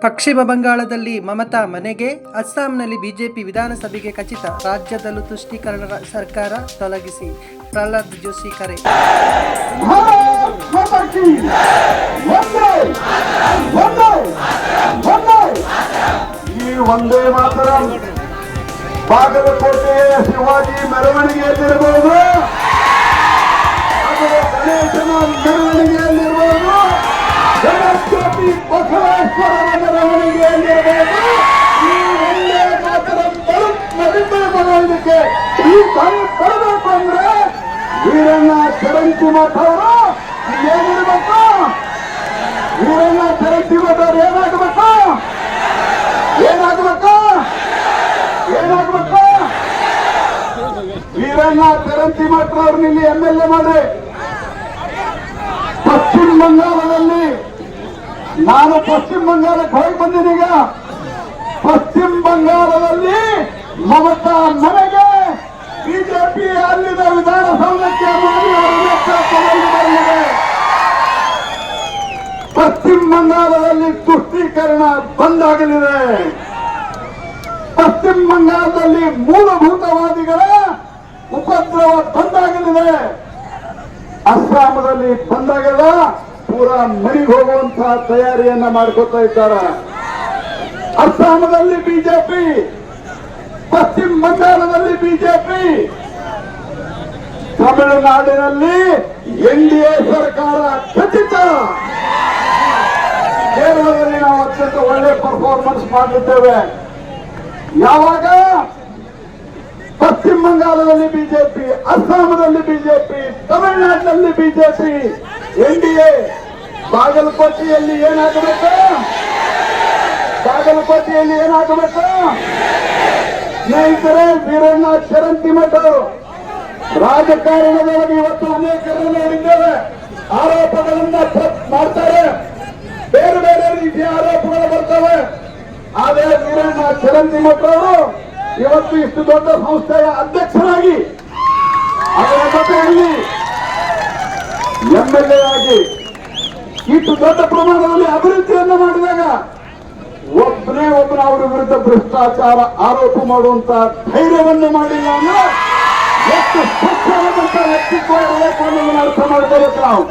ಪಶ್ಚಿಮ ಬಂಗಾಳದಲ್ಲಿ ಮಮತಾ ಮನೆಗೆ, ಅಸ್ಸಾಂನಲ್ಲಿ ಬಿಜೆಪಿ ವಿಧಾನಸಭೆಗೆ ಖಚಿತ. ರಾಜ್ಯದಲ್ಲೂ ತುಷ್ಟೀಕರಣ ಸರ್ಕಾರ ತೊಲಗಿಸಿ, ಪ್ರಹ್ಲಾದ್ ಜೋಶಿ ಕರೆ. ಈ ಒಂದೇ ಮಾತ್ರ ಬಾಗಲಕೋಟೆಯ ಶಿವಾಜಿ ಮೆರವಣಿಗೆಯಲ್ಲಿರಬಹುದು, ಅಥವಾ ಗಣೇಶನ ಮೆರವಣಿಗೆಯಲ್ಲಿರಬಹುದು, ಗಣಪತಿ ಬಸವೇಶ್ವರರ ಮೆರವಣಿಗೆಯಲ್ಲಿರಬಹುದು. ಈ ಒಂದೇ ಮಾತ್ರ ನವೀಕರಣಕ್ಕೆ ಈ ಕಾರ್ಯ ತರಬೇಕು ಅಂದ್ರೆ ವೀರಣ್ಣ ಚರಂತಿಮಠ ಅವರು ಏನಿರ್ಬೇಕು? ವೀರಣ್ಣ ಚರಂತಿಮಠ ಅವರು ಏನಾಗಬೇಕು? ವೀರಣ್ಣ ಚರಂತಿಮಠ ಅವ್ರನ್ನ ಇಲ್ಲಿ MLA ಮಾಡಿ. ಪಶ್ಚಿಮ ಬಂಗಾಳದಲ್ಲಿ ನಾನು ಪಶ್ಚಿಮ ಬಂಗಾಳಕ್ಕೆ ಹೋಗಿ ಬಂದಿದ್ದೀಗ. ಪಶ್ಚಿಮ ಬಂಗಾಳದಲ್ಲಿ ಮಮತಾ ಮನೆಗೆ ಬಿಜೆಪಿ ಅಲ್ಲಿನ ವಿಧಾನಸೌಧಕ್ಕೆ ಮಾಡಿ ಬಂದಿದೆ. ಪಶ್ಚಿಮ ಬಂಗಾಳದಲ್ಲಿ ತುಷ್ಟೀಕರಣ ಬಂದಾಗಲಿದೆ. ಪಶ್ಚಿಮ ಬಂಗಾಳದಲ್ಲಿ ಮೂಲಭೂತವಾದಿಗಳ ಉಪದ್ರವ ಬಂದಾಗಲಿದೆ. ಅಸ್ಸಾಂದಲ್ಲಿ ಬಂದಾಗಲ್ಲ, ಪೂರಾ ಮನೆಗೆ ಹೋಗುವಂತಹ ತಯಾರಿಯನ್ನ ಮಾಡ್ಕೊತಾ ಇದ್ದಾರೆ. ಅಸ್ಸಾಂನಲ್ಲಿ ಬಿಜೆಪಿ, ಪಶ್ಚಿಮ ಬಂಗಾಳದಲ್ಲಿ ಬಿಜೆಪಿ, ತಮಿಳುನಾಡಿನಲ್ಲಿ NDA ಸರ್ಕಾರ ಖಚಿತ. ಕೇರಳದಲ್ಲಿ ನಾವು ಅತ್ಯಂತ ಒಳ್ಳೆ ಪರ್ಫಾರ್ಮೆನ್ಸ್ ಮಾಡಿದ್ದೇವೆ. ಯಾವಾಗ? ಪಶ್ಚಿಮ ಬಂಗಾಳದಲ್ಲಿ ಬಿಜೆಪಿ, ಅಸ್ಸಾಂನಲ್ಲಿ ಬಿಜೆಪಿ, ತಮಿಳುನಾಡಿನಲ್ಲಿ ಬಿಜೆಪಿ, NDA. ಬಾಗಲಕೋಟೆಯಲ್ಲಿ ಏನಾಗಬೇಕು? ಬಾಗಲಕೋಟೆಯಲ್ಲಿ ಏನಾಗಬೇಕು? ಸ್ನೇಹಿತರೆ, ವೀರಣ್ಣ ಚರಂತಿಮಠ ರಾಜಕಾರಣದೊಳಗೆ ಇವತ್ತು ಅನೇಕರನ್ನು ನೋಡಿದ್ದೇವೆ. ಆರೋಪಗಳನ್ನ ಮಾಡ್ತಾರೆ, ಬೇರೆ ಬೇರೆ ರೀತಿಯ ಆರೋಪಗಳು ಬರ್ತವೆ. ಆದರೆ ವೀರಣ್ಣ ಚರಂತಿಮಠ ಅವರು ಇವತ್ತು ಇಷ್ಟು ದೊಡ್ಡ ಸಂಸ್ಥೆಯ ಅಧ್ಯಕ್ಷರಾಗಿ, ಅದರ ಜೊತೆಯಲ್ಲಿ MLA ಆಗಿ ಇಷ್ಟು ದೊಡ್ಡ ಪ್ರಮಾಣದಲ್ಲಿ ಅಭಿವೃದ್ಧಿಯನ್ನು ಮಾಡಿದಾಗ ಒಬ್ಬನೇ ಒಬ್ಬನ ಅವರ ವಿರುದ್ಧ ಭ್ರಷ್ಟಾಚಾರ ಆರೋಪ ಮಾಡುವಂತ ಧೈರ್ಯವನ್ನು ಮಾಡಿಲ್ಲ ಅಂದ್ರೆ ಎಷ್ಟು ಸ್ವಚ್ಛವಾದಂತಹ ವ್ಯಕ್ತಿತ್ವ ಇರಬೇಕು ಅನ್ನೋದನ್ನು ಅರ್ಥ ಮಾಡ್ಕೋಬೇಕು ನಾವು.